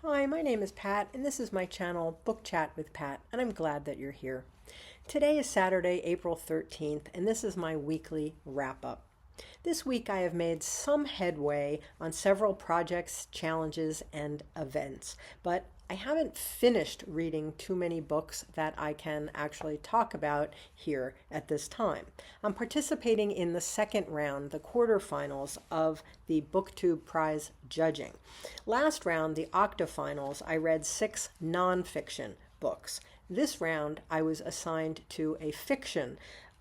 Hi, my name is Pat, and this is my channel, Book Chat with Pat, and I'm glad that you're here. Today is Saturday, April 13th, and this is my weekly wrap-up. This week I have made some headway on several projects, challenges, and events, but I haven't finished reading too many books that I can actually talk about here at this time. I'm participating in the second round, the quarterfinals of the BookTube Prize judging. Last round, the octafinals, I read 6 nonfiction books. This round, I was assigned to a fiction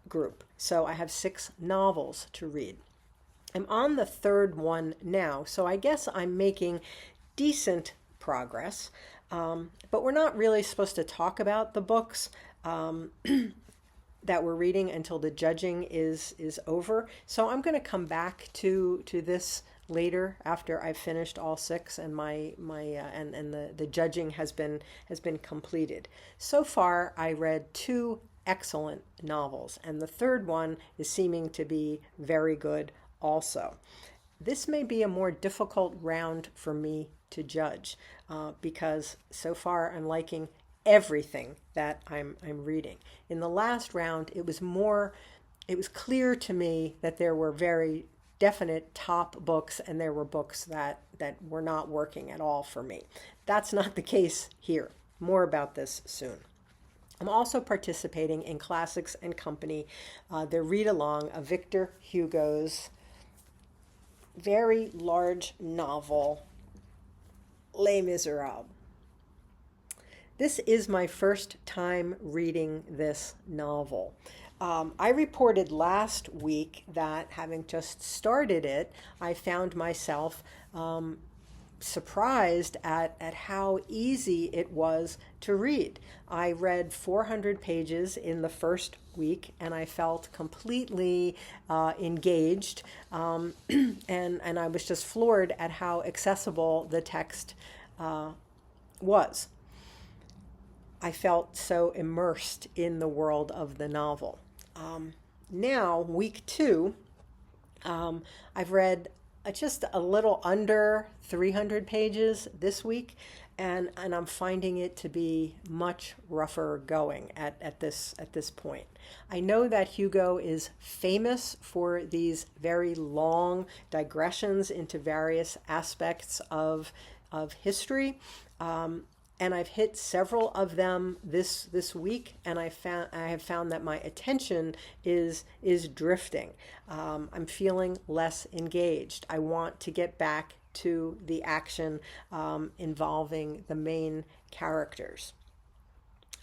group, so I have 6 novels to read. I'm on the third one now, so I guess I'm making decent progress, but we're not really supposed to talk about the books that we're reading until the judging is over. So I'm going to come back to this later after I've finished all 6 and the judging has been completed. So far, I read 2 excellent novels, and the third one is seeming to be very good also. This may be a more difficult round for me to judge because so far I'm liking everything that I'm reading. In the last round, it was clear to me that there were very definite top books and there were books that were not working at all for me. That's not the case here. More about this soon. I'm also participating in Classics and Company, their read-along of Victor Hugo's very large novel, Les Miserables. This is my first time reading this novel. I reported last week that having just started it, I found myself surprised at how easy it was to read. I read 400 pages in the first week and I felt completely engaged and I was just floored at how accessible the text was. I felt so immersed in the world of the novel. Now, week 2, I've read just a little under 300 pages this week, and I'm finding it to be much rougher going at this point. I know that Hugo is famous for these very long digressions into various aspects of history. And I've hit several of them this week, and I have found that my attention is drifting. I'm feeling less engaged. I want to get back to the action involving the main characters.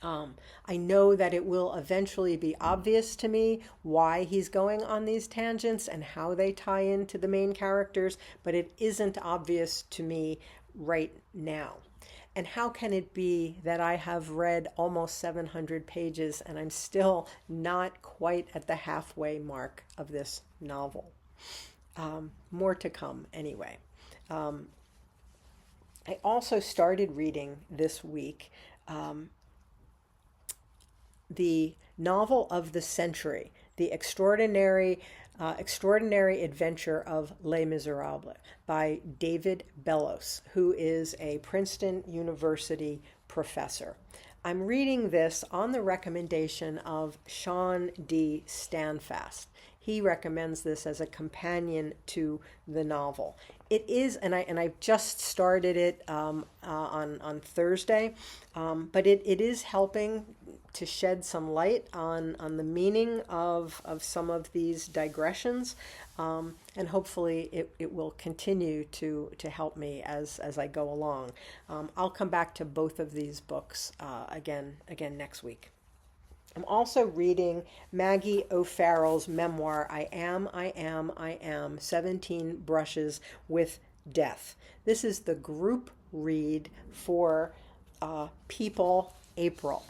I know that it will eventually be obvious to me why he's going on these tangents and how they tie into the main characters, but it isn't obvious to me right now. And how can it be that I have read almost 700 pages and I'm still not quite at the halfway mark of this novel? More to come anyway. I also started reading this week the novel of the century, the extraordinary Adventure of Les Miserables by David Bellos, who is a Princeton University professor. I'm reading this on the recommendation of Shawn D. Standfast. He recommends this as a companion to the novel. It is, and I just started it on Thursday, but it is helping to shed some light on the meaning of some of these digressions, and hopefully it will continue to help me as I go along. I'll come back to both of these books again next week. I'm also reading Maggie O'Farrell's memoir, I Am, 17 Brushes with Death. This is the group read for People April.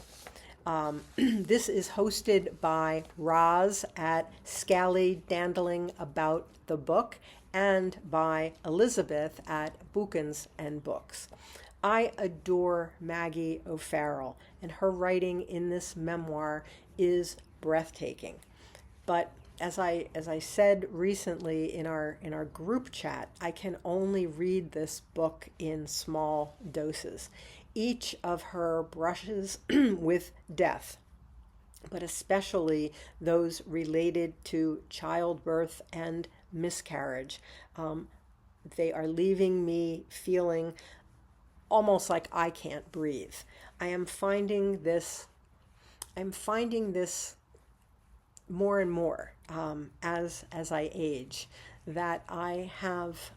This is hosted by Roz at Scally Dandling About the Book and by Elisabeth at Bookens and Books. I adore Maggie O'Farrell, and her writing in this memoir is breathtaking. But as I said recently in our group chat, I can only read this book in small doses. Each of her brushes with death, but especially those related to childbirth and miscarriage, they are leaving me feeling almost like I can't breathe. I am finding this. I'm finding this more and more as I age, that I have,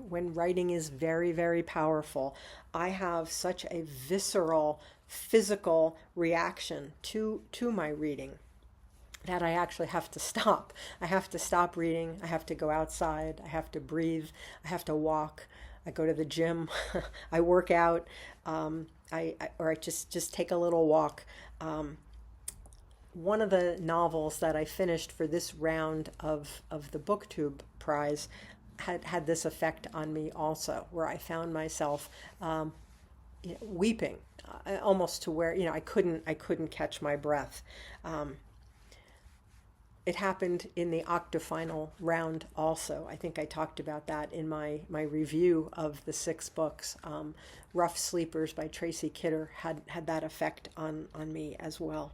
when writing is very, very powerful, I have such a visceral, physical reaction to my reading that I actually have to stop. I have to stop reading. I have to go outside. I have to breathe. I have to walk. I go to the gym. I work out. Or I just take a little walk. One of the novels that I finished for this round of the BookTube prize had this effect on me also, where I found myself weeping, almost to where I couldn't catch my breath. It happened in the octafinal round also. I think I talked about that in my review of the 6 books. Rough Sleepers by Tracy Kidder had that effect on me as well.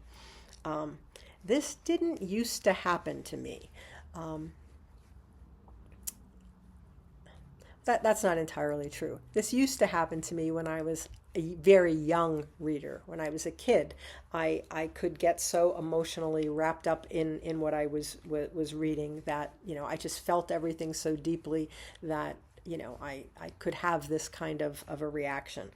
This didn't used to happen to me. That's not entirely true. This used to happen to me when I was a very young reader. When I was a kid, I could get so emotionally wrapped up in what I was reading that I just felt everything so deeply that I could have this kind of a reaction.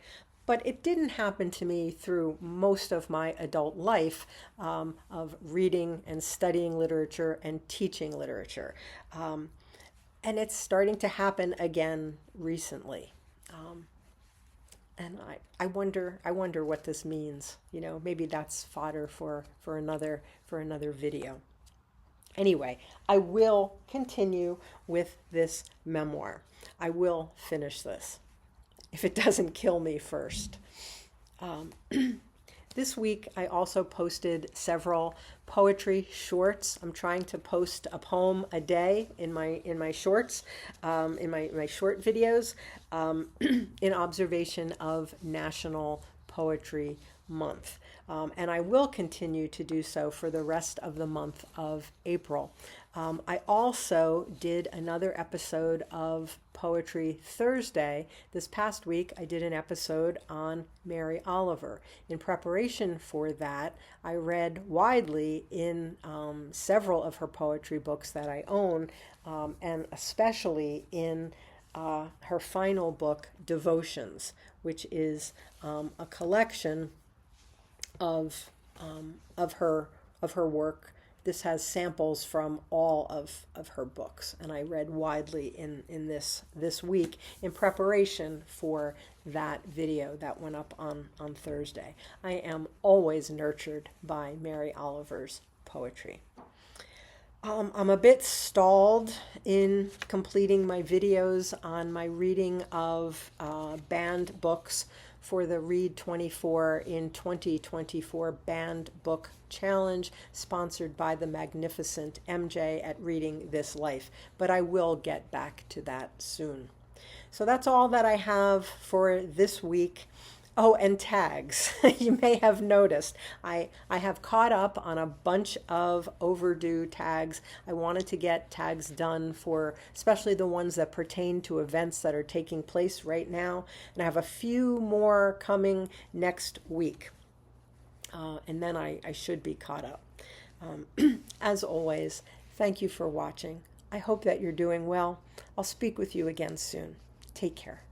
But it didn't happen to me through most of my adult life of reading and studying literature and teaching literature. And it's starting to happen again recently. And I wonder what this means. Maybe that's fodder for another video. Anyway, I will continue with this memoir. I will finish this, if it doesn't kill me first. This week, I also posted several poetry shorts. I'm trying to post a poem a day in my shorts, in my short videos, in observation of National Poetry Month. And I will continue to do so for the rest of the month of April. I also did another episode of Poetry Thursday. This past week, I did an episode on Mary Oliver. In preparation for that, I read widely in several of her poetry books that I own, and especially in her final book, Devotions, which is a collection of her work. This has samples from all of her books, and I read widely in this week in preparation for that video that went up on Thursday. I am always nurtured by Mary Oliver's poetry. I'm a bit stalled in completing my videos on my reading of banned books for the Read 24 in 2024 Banned Book Challenge, sponsored by the magnificent MJ at Reading This Life. But I will get back to that soon. So that's all that I have for this week. Oh, and tags. You may have noticed I have caught up on a bunch of overdue tags. I wanted to get tags done for especially the ones that pertain to events that are taking place right now. And I have a few more coming next week. And then I should be caught up. As always, thank you for watching. I hope that you're doing well. I'll speak with you again soon. Take care.